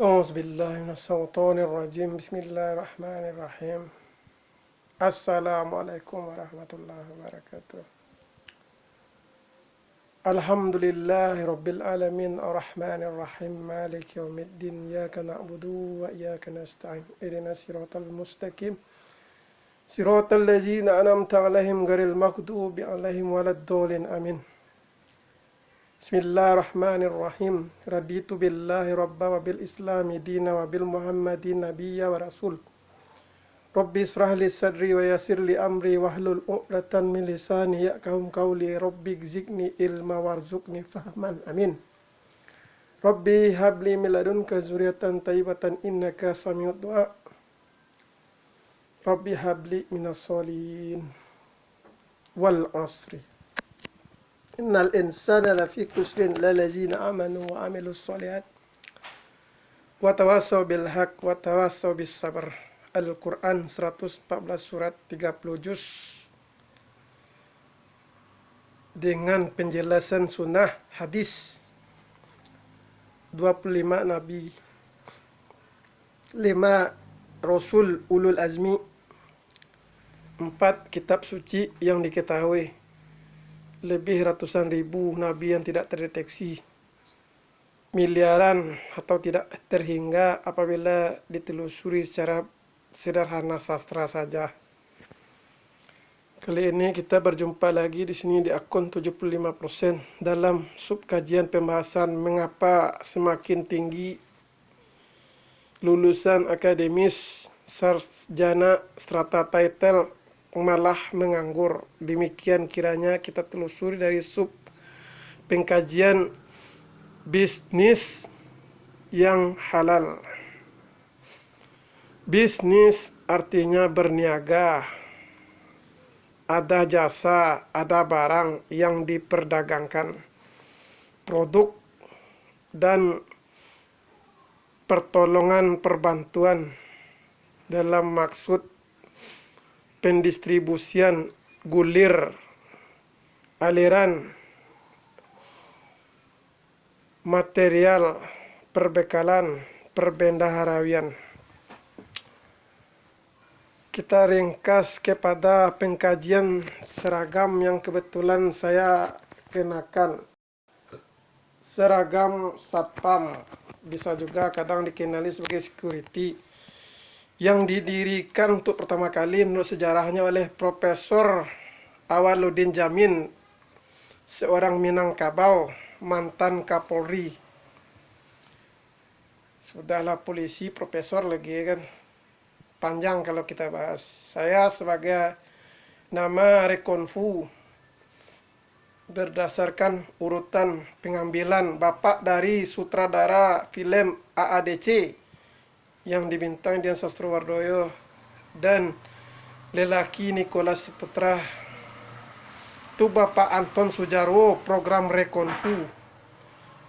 Auzubillahiminasyaitonirrajim. Bismillahirrahmanirrahim. Assalamualaikum warahmatullahi wabarakatuh. Alhamdulillahi rabbil alamin arrahmanirrahim maliki yaumiddin iyyaka na'budu wa iyyaka nasta'in ihdinas siratal mustaqim siratal ladzina an'amta 'alaihim ghairil maghdubi 'alaihim waladdallin amin. Bismillahirrahmanirrahim. Raditu billahi rabba wa bil islami dina wa bil muhammadin nabiyya wa rasul. Rabbi israh li sadri wa yassir li amri wahlul 'uqdatam min lisani yafqahu qawli. Rabbi zidni ilma warzuqni fahman. Amin. Rabbi habli min ladunka dzurriyyatan thayyibatan innaka samiud du'a. Rabbi habli minas sholihin. Wal 'asri. Innal insana lafi khusrin lallazina amanu wa amilus sholihat wa tawassaw bil haq wa tawassaw bis sabr. Al-Quran 114 surat 30 juz dengan penjelasan sunnah hadis 25 nabi, 5 rasul ulul azmi, 4 kitab suci yang diketahui, lebih ratusan ribu nabi yang tidak terdeteksi, miliaran atau tidak terhingga apabila ditelusuri secara sederhana sastra saja. Kali ini kita berjumpa lagi di sini di akun 75% dalam sub kajian pembahasan mengapa semakin tinggi lulusan akademis, sarjana, strata title malah menganggur. Demikian kiranya kita telusuri dari sub pengkajian bisnis yang halal. Bisnis artinya berniaga, ada jasa, ada barang yang diperdagangkan, produk dan pertolongan perbantuan dalam maksud pendistribusian gulir, aliran material, perbekalan, perbendaharaan. Kita ringkas kepada pengkajian seragam yang kebetulan saya kenakan. Seragam satpam, bisa juga kadang dikenali sebagai security, yang didirikan untuk pertama kali menurut sejarahnya oleh Profesor Awaluddin Jamin, seorang Minangkabau, mantan Kapolri. Sudahlah polisi, profesor lagi kan. Panjang kalau kita bahas. Saya sebagai nama rekonfu berdasarkan urutan pengambilan bapak dari sutradara film AADC yang dibintangi Dian Sastrowardoyo dan lelaki Nicholas Saputra. Itu Bapak Anton Sujarwo, program rekonfu,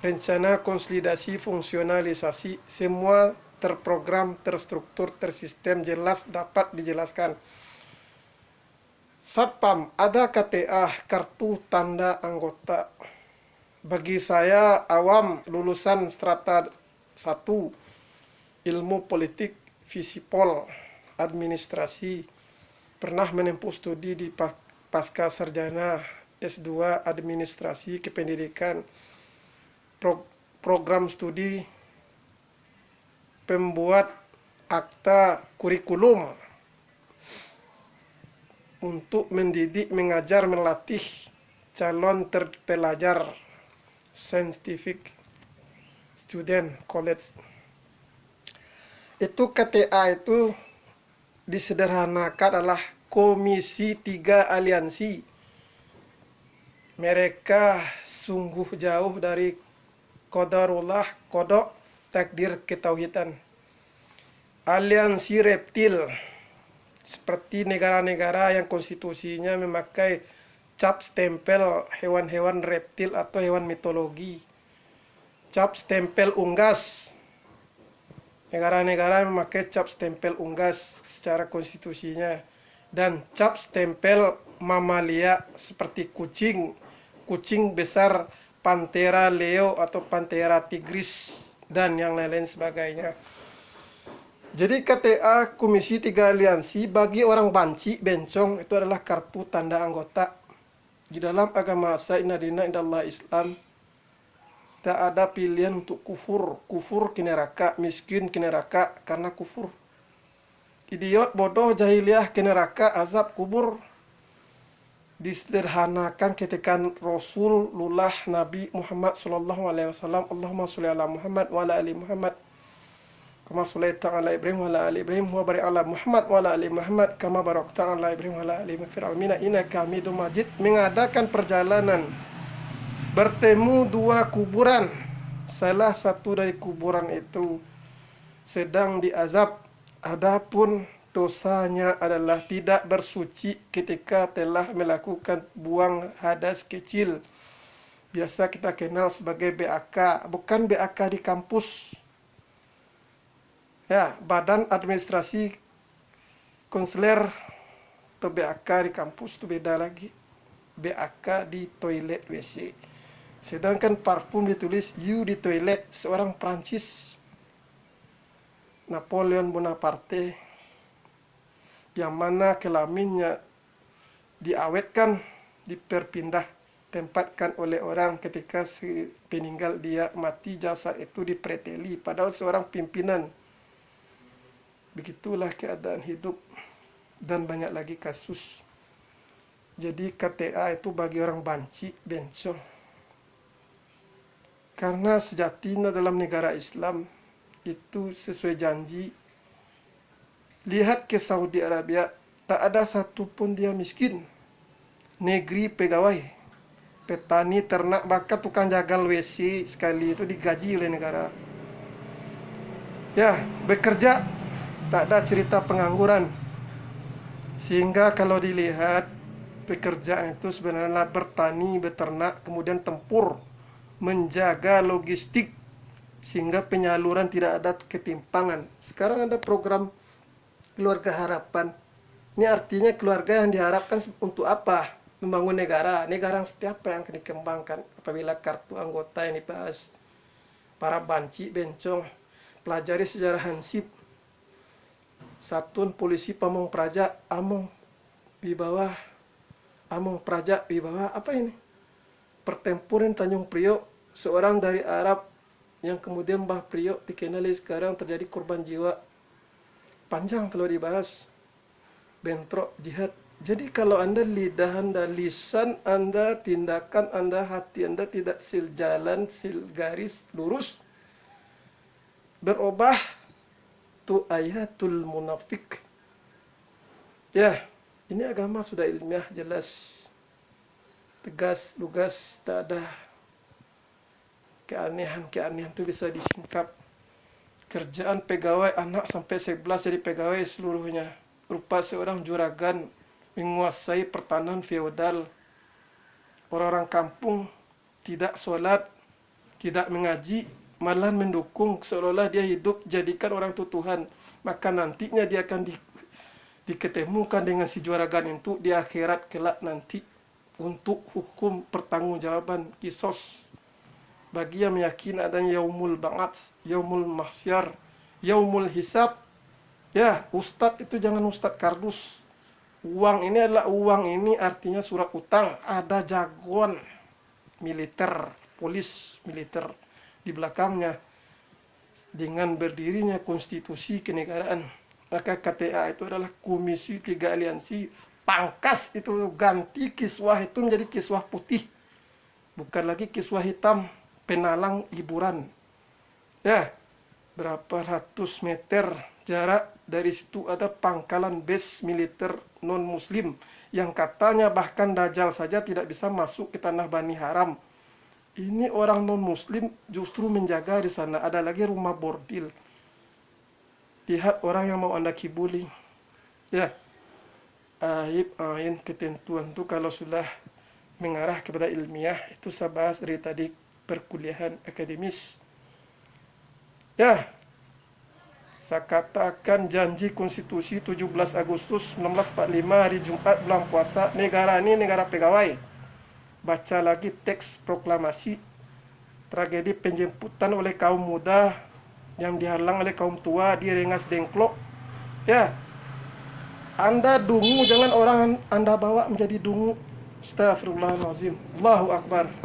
rencana konsolidasi fungsionalisasi, semua terprogram, terstruktur, tersistem, jelas dapat dijelaskan. Satpam, ada KTA, kartu tanda anggota. Bagi saya awam lulusan strata 1, ilmu politik, visipol, administrasi, pernah menempuh studi di pasca sarjana S2 administrasi kependidikan, program studi pembuat akta kurikulum untuk mendidik, mengajar, melatih calon terpelajar scientific student college. Itu KTA itu disederhanakan adalah Komisi 3 Aliansi. Mereka sungguh jauh dari qadarullah, kodok, takdir ketauhidan. Aliansi reptil, seperti negara-negara yang konstitusinya memakai cap stempel hewan-hewan reptil atau hewan mitologi. Cap stempel unggas, negara-negara memakai cap stempel unggas secara konstitusinya. Dan cap stempel mamalia seperti kucing besar Panthera leo atau Panthera tigris dan yang lain-lain sebagainya. Jadi KTA Komisi 3 Aliansi bagi orang banci, bencong itu adalah kartu tanda anggota. Di dalam agama saya, inna dina indallah Islam, tak ada pilihan untuk kufur. Kufur ke neraka, miskin ke neraka karena kufur. Idiot, bodoh, jahiliyah ke neraka, azab kubur. Disederhanakan ketika Rasulullah Nabi Muhammad SAW, Allahumma sholli ala Muhammad wa ala ali Muhammad kama sholaita ala Ibrahim wa ala ali Ibrahim wa barik ala Muhammad wa ala ali Muhammad kama barakta ala Ibrahim wa ala ali fil alamin innaka Hamidum Majid, mengadakan perjalanan bertemu dua kuburan. Salah satu dari kuburan itu sedang diazab, adapun dosanya adalah tidak bersuci ketika telah melakukan buang hadas kecil. Biasa kita kenal sebagai BAK, bukan BAK di kampus. Ya, Badan Administrasi Konseler atau BAK di kampus itu beda lagi. BAK di toilet WC. Sedangkan parfum ditulis you di toilet, seorang Prancis, Napoleon Bonaparte, yang mana kelaminnya diawetkan, diperpindah tempatkan oleh orang ketika si peninggal dia mati, jasad itu dipreteli padahal seorang pimpinan. Begitulah keadaan hidup dan banyak lagi kasus. Jadi KTA itu bagi orang banci, bencong. Karena sejatinya dalam negara Islam itu sesuai janji. Lihat ke Saudi Arabia, tak ada satupun dia miskin. Negeri pegawai, petani, ternak, bahkan tukang jagal WC sekali itu digaji oleh negara. Ya, bekerja, tak ada cerita pengangguran. Sehingga kalau dilihat, pekerjaan itu sebenarnya bertani, beternak, kemudian tempur, menjaga logistik, sehingga penyaluran tidak ada ketimpangan. Sekarang ada program Keluarga Harapan. Ini artinya keluarga yang diharapkan untuk apa? Membangun negara. Negara yang seperti apa yang akan dikembangkan apabila kartu anggota yang dibahas. Para banci, bencong, pelajari sejarah Hansip. Satuan Polisi Pamong Praja, Among Wibawa, Among Praja Wibawa, apa ini? Pertempuran Tanjung Priok, seorang dari Arab yang kemudian Mbah Priok dikenali sekarang terjadi korban jiwa. Panjang kalau dibahas. Bentrok jihad. Jadi kalau Anda lidah Anda, lisan Anda, tindakan Anda, hati Anda tidak sejalan, garis lurus, berubah, tu ayatul munafik. Ya, ini agama sudah ilmiah, jelas, tegas, lugas, tak ada keanehan-keanehan itu bisa disingkap. Kerjaan pegawai anak sampai 11 jadi pegawai seluruhnya. Rupa seorang juragan menguasai pertanahan feodal. Orang-orang kampung tidak sholat, tidak mengaji, malah mendukung seolah-olah dia hidup jadikan orang itu Tuhan. Maka nantinya dia akan diketemukan dengan si juragan itu di akhirat kelak nanti untuk hukum pertanggungjawaban kisos. Bagi yang meyakini adanya yaumul ba'ats, yaumul mahsyar, yaumul hisab. Ya, ustadz itu jangan ustadz kardus. Uang ini adalah uang ini artinya surat utang. Ada jagoan militer, polis militer di belakangnya. Dengan berdirinya konstitusi kenegaraan. Maka KTA itu adalah Komisi 3 Aliansi. Pangkas itu ganti kiswah itu menjadi kiswah putih. Bukan lagi kiswah hitam. Penalang hiburan. Ya, berapa ratus meter jarak dari situ ada pangkalan base militer non-muslim yang katanya bahkan Dajjal saja tidak bisa masuk ke tanah Bani Haram. Ini orang non-muslim justru menjaga di sana. Ada lagi rumah bordil. Lihat orang yang mau Anda kibuli. Ya, aib, ain, ketentuan itu kalau sudah mengarah kepada ilmiah, itu saya bahas dari tadi perkuliahan akademis. Ya, saya katakan janji konstitusi 17 Agustus 1945 hari Jumat bulan puasa, negara ini negara pegawai. Baca lagi teks proklamasi, tragedi penjemputan oleh kaum muda yang dihalang oleh kaum tua, direngas dengklok. Ya, Anda dungu, jangan orang Anda bawa menjadi dungu. Astagfirullahaladzim. Allahu Akbar.